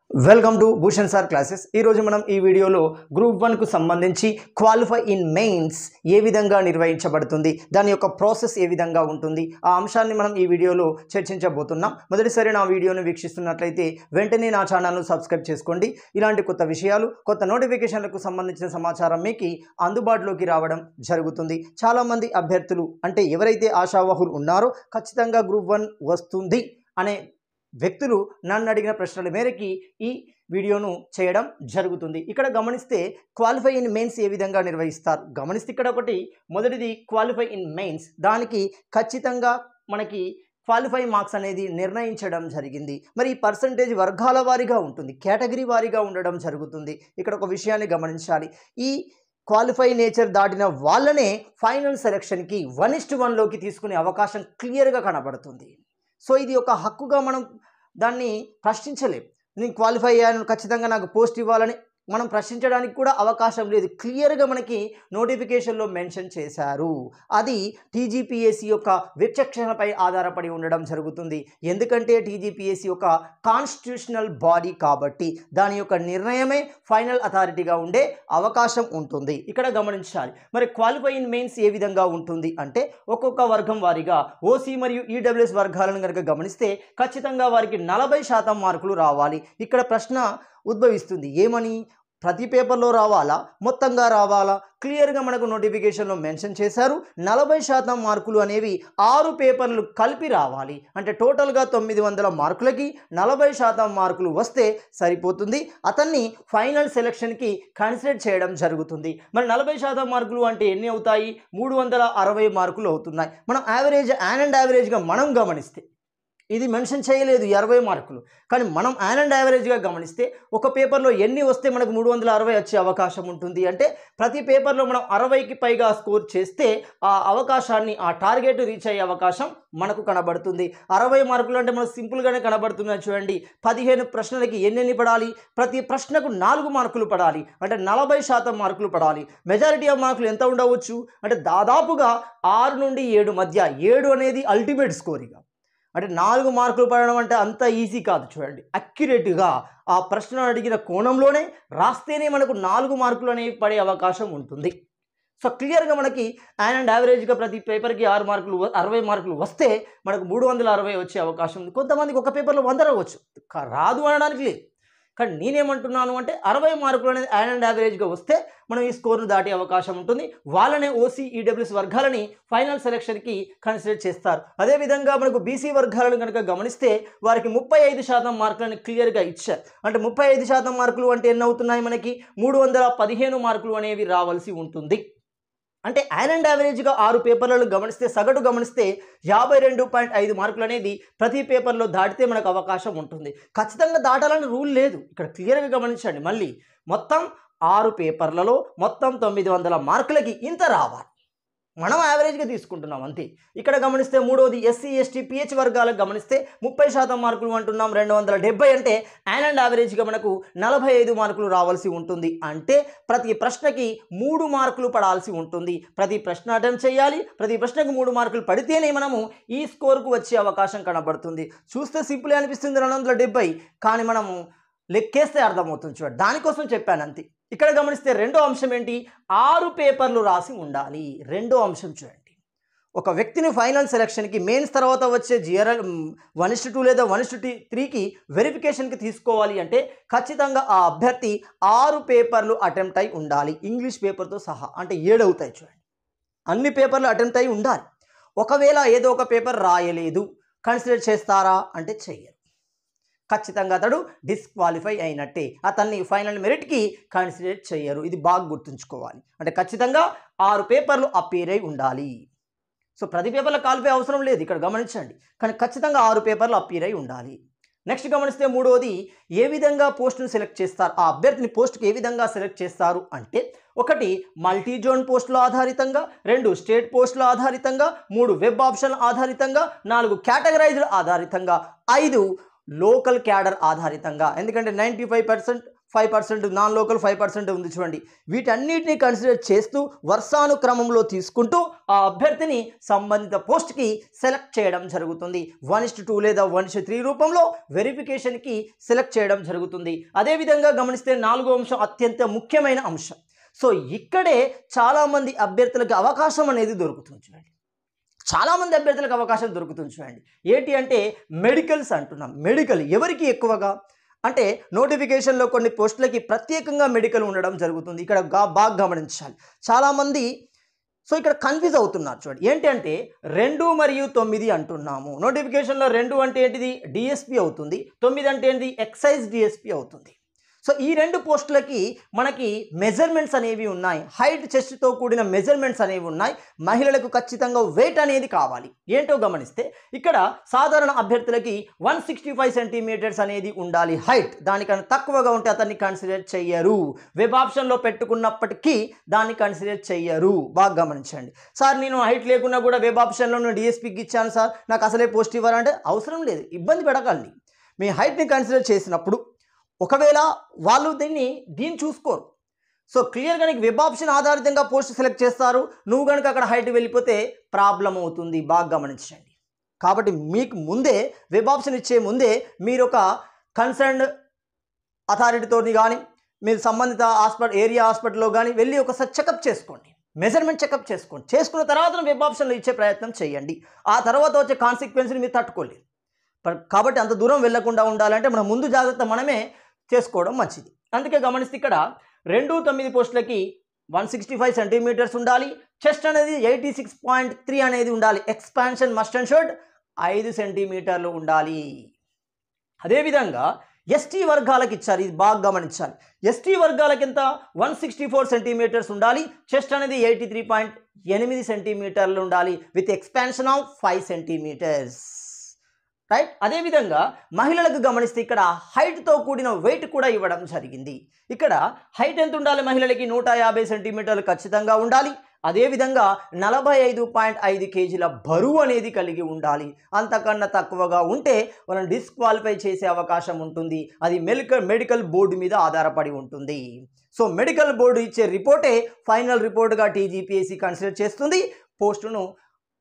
Welcome to Bhushan sir classes. ఈరోజు మనం ఈ వీడియోలో గ్రూప్ 1కు సంబంధించి క్వాలిఫై ఇన్ మెయిన్స్ ఏ విధంగా నిర్వహించబడుతుంది, దాని యొక్క ప్రాసెస్ ఏ విధంగా ఉంటుంది, ఆ అంశాన్ని మనం ఈ వీడియోలో చర్చించబోతున్నాం. మొదటిసారి నా వీడియోను వీక్షిస్తున్నట్లయితే వెంటనే నా ఛానల్ను సబ్స్క్రైబ్ చేసుకోండి. ఇలాంటి కొత్త విషయాలు, కొత్త నోటిఫికేషన్లకు సంబంధించిన సమాచారం మీకు అందుబాటులోకి రావడం జరుగుతుంది. చాలామంది అభ్యర్థులు అంటే ఎవరైతే ఆశావాహులు ఉన్నారో ఖచ్చితంగా గ్రూప్ 1 వస్తుంది అనే వ్యక్తులు నన్ను అడిగిన ప్రశ్నల మేరకి ఈ వీడియోను చేయడం జరుగుతుంది. ఇక్కడ గమనిస్తే క్వాలిఫై ఇన్ మెయిన్స్ ఏ విధంగా నిర్వహిస్తారు గమనిస్తే ఇక్కడ ఒకటి మొదటిది క్వాలిఫై ఇన్ మెయిన్స్. దానికి ఖచ్చితంగా మనకి క్వాలిఫై మార్క్స్ అనేది నిర్ణయించడం జరిగింది. మరి ఈ పర్సంటేజ్ వర్గాల వారీగా ఉంటుంది, కేటగిరీ వారీగా ఉండడం జరుగుతుంది. ఇక్కడ ఒక విషయాన్ని గమనించాలి. ఈ క్వాలిఫై నేచర్ దాటిన వాళ్ళనే ఫైనల్ సెలక్షన్కి 1:1లోకి తీసుకునే అవకాశం క్లియర్గా కనబడుతుంది. సో ఇది ఒక హక్కుగా మనం దాన్ని ప్రశ్నించలేం. నేను క్వాలిఫై అయ్యాను, ఖచ్చితంగా నాకు పోస్ట్ ఇవ్వాలని మనం ప్రశ్నించడానికి కూడా అవకాశం లేదు. క్లియర్గా మనకి నోటిఫికేషన్లో మెన్షన్ చేశారు. అది టీజీపీఎస్సీ యొక్క విచక్షణపై ఆధారపడి ఉండడం జరుగుతుంది. ఎందుకంటే టీజీపీఎస్సీ యొక్క కాన్స్టిట్యూషనల్ బాడీ కాబట్టి దాని యొక్క నిర్ణయమే ఫైనల్ అథారిటీగా ఉండే అవకాశం ఉంటుంది. ఇక్కడ గమనించాలి. మరి క్వాలిఫై ఇన్ మెయిన్స్ ఏ విధంగా ఉంటుంది అంటే ఒక్కొక్క వర్గం వారీగా ఓసీ మరియు ఈడబ్ల్యూఎస్ వర్గాలను కనుక గమనిస్తే ఖచ్చితంగా వారికి 40% మార్కులు రావాలి. ఇక్కడ ప్రశ్న ఉద్భవిస్తుంది, ఏమని? ప్రతి పేపర్లో రావాలా, మొత్తంగా రావాలా? క్లియర్గా మనకు నోటిఫికేషన్లో మెన్షన్ చేశారు. 40% మార్కులు అనేవి 6 పేపర్లు కలిపి రావాలి. అంటే టోటల్గా 900 మార్కులకి 40% మార్కులు వస్తే సరిపోతుంది. అతన్ని ఫైనల్ సెలక్షన్కి కన్సిడర్ చేయడం జరుగుతుంది. మరి 40% మార్కులు అంటే ఎన్ని అవుతాయి? 360 మార్కులు అవుతున్నాయి. మనం యావరేజ్గా మనం గమనిస్తే ఇది మెన్షన్ చేయలేదు 20 మార్కులు, కానీ మనం యావరేజ్గా గమనిస్తే ఒక పేపర్లో ఎన్ని వస్తే మనకు 360 వచ్చే అవకాశం ఉంటుంది అంటే ప్రతి పేపర్లో మనం 60కి పైగా స్కోర్ చేస్తే ఆ అవకాశాన్ని, ఆ టార్గెట్ రీచ్ అయ్యే అవకాశం మనకు కనబడుతుంది. 60 మార్కులు అంటే మనకు సింపుల్గానే కనబడుతున్నాయి చూడండి. 15 ప్రశ్నలకి ఎన్ని పడాలి? ప్రతి ప్రశ్నకు 4 మార్కులు పడాలి. అంటే 40% మార్కులు పడాలి. మెజారిటీ ఆఫ్ మార్కులు ఎంత ఉండవచ్చు అంటే దాదాపుగా 6 నుండి 7 మధ్య. 7 అనేది అల్టిమేట్ స్కోర్. ఇక అంటే 4 మార్కులు పడడం అంటే అంత ఈజీ కాదు. చూడండి, అక్యురేట్గా ఆ ప్రశ్న అడిగిన కోణంలోనే రాస్తేనే మనకు 4 మార్కులు అనేవి పడే అవకాశం ఉంటుంది. సో క్లియర్గా మనకి యావరేజ్గా ప్రతి పేపర్కి 60 మార్కులు వస్తే మనకు 360 వచ్చే అవకాశం ఉంది. కొంతమందికి ఒక పేపర్లో 100 రావచ్చు, రాదు అనడానికి లేదు. కానీ నేనేమంటున్నాను అంటే 60 మార్కులు అనేది యావరేజ్గా వస్తే మనం ఈ స్కోర్ను దాటే అవకాశం ఉంటుంది. వాళ్ళనే ఓసీ ఈడబ్ల్యూఎస్ వర్గాలని ఫైనల్ సెలక్షన్కి కన్సిడర్ చేస్తారు. అదేవిధంగా మనకు బీసీ వర్గాలను కనుక గమనిస్తే వారికి 35% మార్కులని క్లియర్గా ఇచ్చారు. అంటే 35% మార్కులు అంటే ఎన్ని అవుతున్నాయి? మనకి 315 మార్కులు అనేవి రావాల్సి ఉంటుంది. అంటే యావరేజ్గా 6 పేపర్లను గమనిస్తే, సగటు గమనిస్తే 52.5 మార్కులు అనేది ప్రతి పేపర్లో దాటితే మనకు అవకాశం ఉంటుంది. ఖచ్చితంగా దాటాలని రూల్ లేదు. ఇక్కడ క్లియర్గా గమనించండి. మళ్ళీ మొత్తం 6 పేపర్లలో మొత్తం 900 మార్కులకి ఇంత రావాలి. మనం యావరేజ్గా తీసుకుంటున్నాం అంతే. ఇక్కడ గమనిస్తే మూడవది ఎస్సీ ఎస్టీ పిహెచ్ వర్గాలకు గమనిస్తే 30% మార్కులు అంటున్నాం. 270 అంటే యావరేజ్గా మనకు 45 మార్కులు రావాల్సి ఉంటుంది. అంటే ప్రతి ప్రశ్నకి 3 మార్కులు పడాల్సి ఉంటుంది. ప్రతి ప్రశ్న అటెంప్ట్ చేయాలి. ప్రతి ప్రశ్నకు 3 మార్కులు పడితేనే మనము ఈ స్కోర్కు వచ్చే అవకాశం కనబడుతుంది. చూస్తే సింపుల్ అనిపిస్తుంది 270, కానీ మనము లెక్కేస్తే అర్థమవుతుంది. చూడండి, దానికోసం చెప్పాను అంతే. ఇక్కడ గమనిస్తే రెండో అంశం ఏంటి? 6 పేపర్లు రాసి ఉండాలి. రెండో అంశం చూడండి, ఒక వ్యక్తిని ఫైనల్ సెలక్షన్కి మెయిన్స్ తర్వాత వచ్చే జిఆర్ఎల్ 1:2 లేదా 1:3కి వెరిఫికేషన్కి తీసుకోవాలి అంటే ఖచ్చితంగా ఆ అభ్యర్థి 6 పేపర్లు అటెంప్ట్ అయి ఉండాలి, ఇంగ్లీష్ పేపర్తో సహా. అంటే 7 అవుతాయి. చూడండి, అన్ని పేపర్లు అటెంప్ట్ అయి ఉండాలి. ఒకవేళ ఏదో ఒక పేపర్ రాయలేదు, కన్సిడర్ చేస్తారా అంటే చెయ్యరు. ఖచ్చితంగా అతడు డిస్క్వాలిఫై అయినట్టే. అతన్ని ఫైనల్ మెరిట్కి కన్సిడర్ చేయరు. ఇది బాగా గుర్తుంచుకోవాలి. అంటే ఖచ్చితంగా 6 పేపర్లు అపీర్ అయి ఉండాలి. సో ప్రతి పేపర్లో క్వాలిఫై అవసరం లేదు, ఇక్కడ గమనించండి. కానీ ఖచ్చితంగా 6 పేపర్లు అపీర్ అయి ఉండాలి. నెక్స్ట్ గమనిస్తే మూడవది ఏ విధంగా పోస్టును సెలెక్ట్ చేస్తారు, ఆ అభ్యర్థిని పోస్ట్కి ఏ విధంగా సెలెక్ట్ చేస్తారు అంటే 1 మల్టీ జోన్ పోస్టుల ఆధారితంగా, 2 స్టేట్ పోస్టుల ఆధారితంగా, 3 వెబ్ ఆప్షన్ ఆధారితంగా, 4 కేటగరైజ్డ్ ఆధారితంగా, 5 లోకల్ క్యాడర్ ఆధారితంగా. ఎందుకంటే 95% 5%, నాన్ లోకల్ 5% ఉంది చూడండి. వీటన్నిటిని కన్సిడర్ చేస్తూ వర్షానుక్రమంలో తీసుకుంటూ ఆ అభ్యర్థిని సంబంధిత పోస్ట్కి సెలెక్ట్ చేయడం జరుగుతుంది. 1:2 లేదా 1:3 రూపంలో వెరిఫికేషన్కి సెలెక్ట్ చేయడం జరుగుతుంది. అదేవిధంగా గమనిస్తే 4వ అంశం అత్యంత ముఖ్యమైన అంశం. సో ఇక్కడే చాలామంది అభ్యర్థులకు అవకాశం అనేది దొరుకుతుంది చూడండి. చాలామంది అభ్యర్థులకు అవకాశం దొరుకుతుంది చూడండి. ఏంటి అంటే మెడికల్స్ అంటున్నాం. మెడికల్ ఎవరికి ఎక్కువగా అంటే నోటిఫికేషన్లో కొన్ని పోస్టులకి ప్రత్యేకంగా మెడికల్ ఉండడం జరుగుతుంది. ఇక్కడ బాగా గమనించాలి. చాలామంది సో ఇక్కడ కన్ఫ్యూజ్ అవుతున్నారు చూడండి. ఏంటి అంటే 2 మరియు 9 అంటున్నాము. నోటిఫికేషన్లో 2 అంటే ఏంటిది డిఎస్పి అవుతుంది, 9 అంటే ఏంటిది ఎక్సైజ్ డిఎస్పి అవుతుంది. సో ఈ 2 పోస్టులకి మనకి మెజర్మెంట్స్ అనేవి ఉన్నాయి. హైట్ చెస్ట్తో కూడిన మెజర్మెంట్స్ అనేవి ఉన్నాయి. మహిళలకు ఖచ్చితంగా వెయిట్ అనేది కావాలి. ఏంటో గమనిస్తే ఇక్కడ సాధారణ అభ్యర్థులకి 165 సెంటీమీటర్స్ అనేది ఉండాలి హైట్. దానికన్నా తక్కువగా ఉంటే అతన్ని కన్సిడర్ చెయ్యరు. వెబ్ ఆప్షన్లో పెట్టుకున్నప్పటికీ దాన్ని కన్సిడర్ చెయ్యరు. బాగా గమనించండి. సార్ నేను హైట్ లేకున్నా కూడా వెబ్ ఆప్షన్లో నేను డిఎస్పీకి ఇచ్చాను సార్, నాకు అసలే పోస్ట్ ఇవ్వాలంటే అవసరం లేదు, ఇబ్బంది పడకండి. మీ హైట్ని కన్సిడర్ చేసినప్పుడు ఒకవేళ వాళ్ళు దీన్ని చూసుకోరు. సో క్లియర్గా నీకు వెబ్ ఆప్షన్ ఆధారితంగా పోస్ట్ సెలెక్ట్ చేస్తారు. నువ్వు కనుక అక్కడ హైట్ వెళ్ళిపోతే ప్రాబ్లం అవుతుంది. బాగా గమనించండి. కాబట్టి మీకు ముందే వెబ్ ఆప్షన్ ఇచ్చే ముందే మీరు ఒక కన్సర్న్డ్ అథారిటీతో కానీ మీరు సంబంధిత ఏరియా హాస్పిటల్లో కానీ వెళ్ళి ఒకసారి చెకప్ చేసుకోండి, మెజర్మెంట్ చెకప్ చేసుకోండి. చేసుకున్న తర్వాత వెబ్ ఆప్షన్లో ఇచ్చే ప్రయత్నం చేయండి. ఆ తర్వాత వచ్చే కాన్సిక్వెన్స్ని మీరు తట్టుకోలేరు. కాబట్టి అంత దూరం వెళ్లకుండా ఉండాలంటే మనం ముందు జాగ్రత్త మనమే చేసుకోవడం మంచిది. అందుకే గమనిస్తే ఇక్కడ 2, 9 పోస్టులకి 165 సెంటీమీటర్స్ ఉండాలి. చెస్ట్ అనేది 86.3 అనేది ఉండాలి. ఎక్స్పాన్షన్ మస్ట్ అండ్ షుడ్ 5 సెంటీమీటర్లు ఉండాలి. అదేవిధంగా ఎస్టీ వర్గాలకు ఇచ్చారు. ఇది బాగా గమనించాలి. ఎస్టీ వర్గాలకి ఎంత 164 సెంటీమీటర్స్ ఉండాలి. చెస్ట్ అనేది 83.8 సెంటీమీటర్లు ఉండాలి with expansion of 5 centimetres. Right. అదేవిధంగా మహిళలకు గమనిస్తే ఇక్కడ హైట్తో కూడిన వెయిట్ కూడా ఇవ్వడం జరిగింది. ఇక్కడ హైట్ ఎంత ఉండాలి? మహిళలకి 150 సెంటీమీటర్లు ఖచ్చితంగా ఉండాలి. అదేవిధంగా 45.5 కేజీల బరువు అనేది కలిగి ఉండాలి. అంతకన్నా తక్కువగా ఉంటే వాళ్ళని డిస్క్వాలిఫై చేసే అవకాశం ఉంటుంది. అది మెడికల్ బోర్డు మీద ఆధారపడి ఉంటుంది. సో మెడికల్ బోర్డు ఇచ్చే రిపోర్టే ఫైనల్ రిపోర్ట్గా టీజీపీఎస్సీ కన్సిడర్ చేస్తుంది, పోస్టును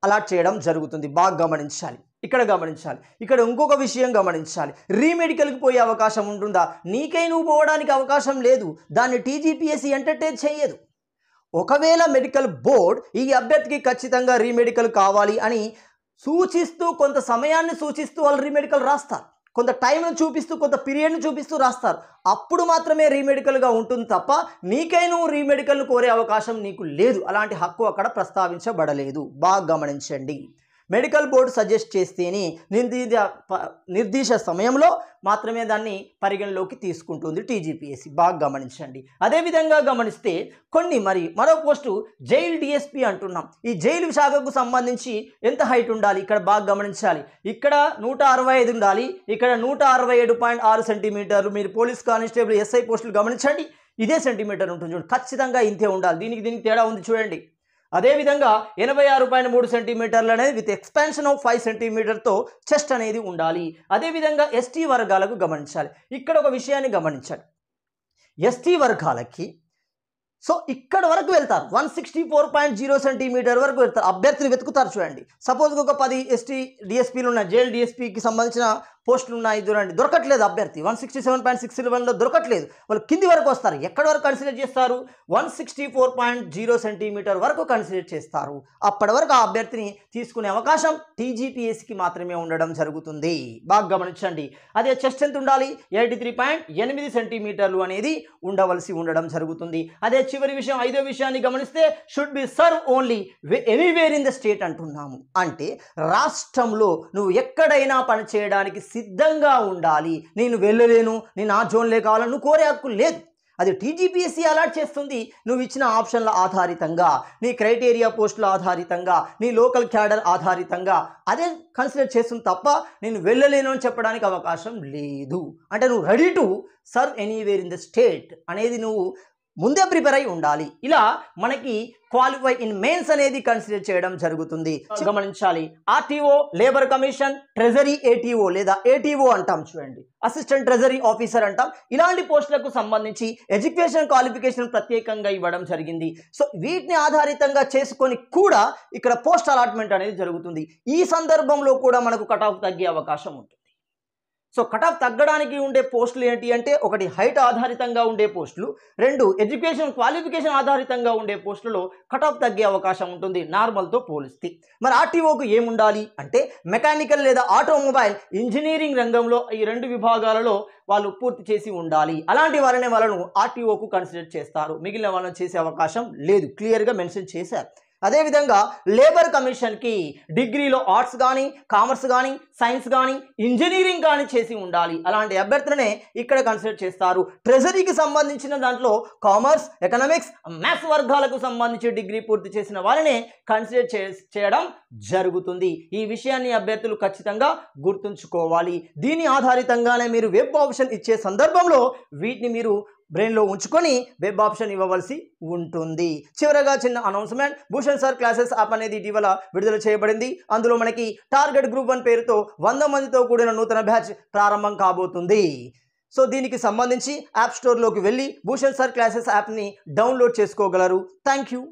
అలాట్ చేయడం జరుగుతుంది. బాగా గమనించాలి. ఇక్కడ గమనించాలి. ఇక్కడ ఇంకొక విషయం గమనించాలి. రీమెడికల్కి పోయే అవకాశం ఉంటుందా? నీకై నువ్వు పోవడానికి అవకాశం లేదు. దాన్ని టీజీపీఎస్సీ ఎంటర్టైన్ చేయదు. ఒకవేళ మెడికల్ బోర్డ్ ఈ అభ్యర్థికి ఖచ్చితంగా రీమెడికల్ కావాలి అని సూచిస్తూ కొంత సమయాన్ని సూచిస్తూ వాళ్ళు రీమెడికల్ రాస్తారు. కొంత టైంను చూపిస్తూ కొంత పీరియడ్ని చూపిస్తూ రాస్తారు. అప్పుడు మాత్రమే రీమెడికల్గా ఉంటుంది తప్ప నీకై నువ్వు రీమెడికల్ను కోరే అవకాశం నీకు లేదు. అలాంటి హక్కు అక్కడ ప్రస్తావించబడలేదు. బాగా గమనించండి. మెడికల్ బోర్డు సజెస్ట్ చేస్తేనే నిర్దిష్ట సమయంలో మాత్రమే దాన్ని పరిగణలోకి తీసుకుంటుంది టీజీపీఎస్సీ. బాగా గమనించండి. అదేవిధంగా గమనిస్తే మరో పోస్టు జైల్ డిఎస్పీ అంటున్నాం. ఈ జైలు శాఖకు సంబంధించి ఎంత హైట్ ఉండాలి? ఇక్కడ బాగా గమనించాలి. ఇక్కడ 165 ఉండాలి. ఇక్కడ 167.6 సెంటీమీటర్లు. మీరు పోలీస్ కానిస్టేబుల్ ఎస్ఐ పోస్టులు గమనించండి, ఇదే సెంటీమీటర్ ఉంటుంది చూడండి. ఖచ్చితంగా ఇంతే ఉండాలి. దీనికి తేడా ఉంది చూడండి. అదేవిధంగా 86.3 సెంటీమీటర్లు అనేది విత్ ఎక్స్పాన్షన్ ఆఫ్ 5 సెంటీమీటర్తో చెస్ట్ అనేది ఉండాలి. అదేవిధంగా ఎస్టీ వర్గాలకు గమనించాలి. ఇక్కడ ఒక విషయాన్ని గమనించాలి. ఎస్టీ వర్గాలకి సో ఇక్కడ వరకు వెళ్తారు. 164.0 సెంటీమీటర్ వరకు వెళ్తారు. అభ్యర్థులు వెతుకుతారు చూడండి. సపోజ్ ఒక 10 ఎస్టీ డిఎస్పీలు ఉన్నాయి, జైల్ డిఎస్పీకి సంబంధించిన పోస్టులు ఉన్నాయి చూడండి. దొరకట్లేదు అభ్యర్థి. 167.611లో దొరకట్లేదు. వాళ్ళు కింది వరకు వస్తారు. ఎక్కడి వరకు కన్సిడర్ చేస్తారు? 164.0 సెంటీమీటర్ వరకు కన్సిడర్ చేస్తారు. అప్పటి వరకు ఆ అభ్యర్థిని తీసుకునే అవకాశం టీజీపీఎస్సీకి మాత్రమే ఉండడం జరుగుతుంది. బాగా గమనించండి. అదే చెస్ట్ ఎంత ఉండాలి? 83.8 సెంటీమీటర్లు అనేది ఉండడం జరుగుతుంది. అదే చివరి విషయం, 5వ విషయాన్ని గమనిస్తే should be serve only anywhere in the state అంటున్నాము. అంటే రాష్ట్రంలో నువ్వు ఎక్కడైనా పనిచేయడానికి సిద్ధంగా ఉండాలి. నేను వెళ్ళలేను, నేను ఆ జోన్లే కావాలని నువ్వు కోరే హక్కు లేదు. అది టీజీపీఎస్సీ అలాట్ చేస్తుంది. నువ్వు ఇచ్చిన ఆప్షన్ల ఆధారితంగా, నీ క్రైటీరియా పోస్టుల ఆధారితంగా, నీ లోకల్ క్యాడర్ ఆధారితంగా అదే కన్సిడర్ చేస్తుంది తప్ప నేను వెళ్ళలేను అని చెప్పడానికి అవకాశం లేదు. అంటే నువ్వు ready to serve anywhere in the state అనేది నువ్వు ముందే ప్రిపేర్ అయి ఉండాలి. ఇలా మనకి క్వాలిఫై ఇన్ మెయిన్స్ అనేది కన్సిడర్ చేయడం జరుగుతుంది. గమనించాలి, RTO, labour commission, treasury ATO లేదా ఏటీఓ అంటాం చూడండి, అసిస్టెంట్ ట్రెజరీ ఆఫీసర్ అంటాం. ఇలాంటి పోస్టులకు సంబంధించి ఎడ్యుకేషన్ క్వాలిఫికేషన్ ప్రత్యేకంగా ఇవ్వడం జరిగింది. సో వీటిని ఆధారితంగా చేసుకొని కూడా ఇక్కడ పోస్ట్ అలాట్మెంట్ అనేది జరుగుతుంది. ఈ సందర్భంలో కూడా మనకు కట్ ఆఫ్ తగ్గే అవకాశం ఉంటుంది. సో కట్ ఆఫ్ తగ్గడానికి ఉండే పోస్టులు ఏంటి అంటే, ఒకటి హైట్ ఆధారితంగా ఉండే పోస్టులు, రెండు ఎడ్యుకేషన్ క్వాలిఫికేషన్ ఆధారితంగా ఉండే పోస్టులలో కట్ ఆఫ్ తగ్గే అవకాశం ఉంటుంది నార్మల్తో పోలిస్తే. మరి ఆర్టీఓకు ఏముండాలి అంటే, మెకానికల్ లేదా ఆటోమొబైల్ ఇంజనీరింగ్ రంగంలో ఈ రెండు విభాగాలలో వాళ్ళు పూర్తి చేసి ఉండాలి. అలాంటి వాళ్ళను ఆర్టీఓకు కన్సిడర్ చేస్తారు. మిగిలిన వాళ్ళని చేసే అవకాశం లేదు, క్లియర్గా మెన్షన్ చేశారు. అదేవిధంగా లేబర్ కమిషన్కి డిగ్రీలో ఆర్ట్స్ కానీ, కామర్స్ కానీ, సైన్స్ కానీ, ఇంజనీరింగ్ కానీ చేసి ఉండాలి. అలాంటి అభ్యర్థులనే ఇక్కడ కన్సిడర్ చేస్తారు. ట్రెజరీకి సంబంధించిన దాంట్లో కామర్స్, ఎకనామిక్స్, మ్యాథ్స్ వర్గాలకు సంబంధించి డిగ్రీ పూర్తి చేసిన వాళ్ళనే కన్సిడర్ చేయడం జరుగుతుంది. ఈ విషయాన్ని అభ్యర్థులు ఖచ్చితంగా గుర్తుంచుకోవాలి. దీని ఆధారితంగానే మీరు వెబ్ ఆప్షన్ ఇచ్చే సందర్భంలో వీటిని మీరు బ్రెయిన్లో ఉంచుకొని వెబ్ ఆప్షన్ ఇవ్వవలసి ఉంటుంది. చివరగా చిన్న announcement, Bhushan sir classes app అనేది ఇటీవల విడుదల చేయబడింది. అందులో మనకి టార్గెట్ గ్రూప్ 1 పేరుతో 100 మందితో కూడిన నూతన బ్యాచ్ ప్రారంభం కాబోతుంది. సో దీనికి సంబంధించి యాప్ స్టోర్లోకి వెళ్ళి భూషణ్ సార్ క్లాసెస్ యాప్ని డౌన్లోడ్ చేసుకోగలరు. Thank you.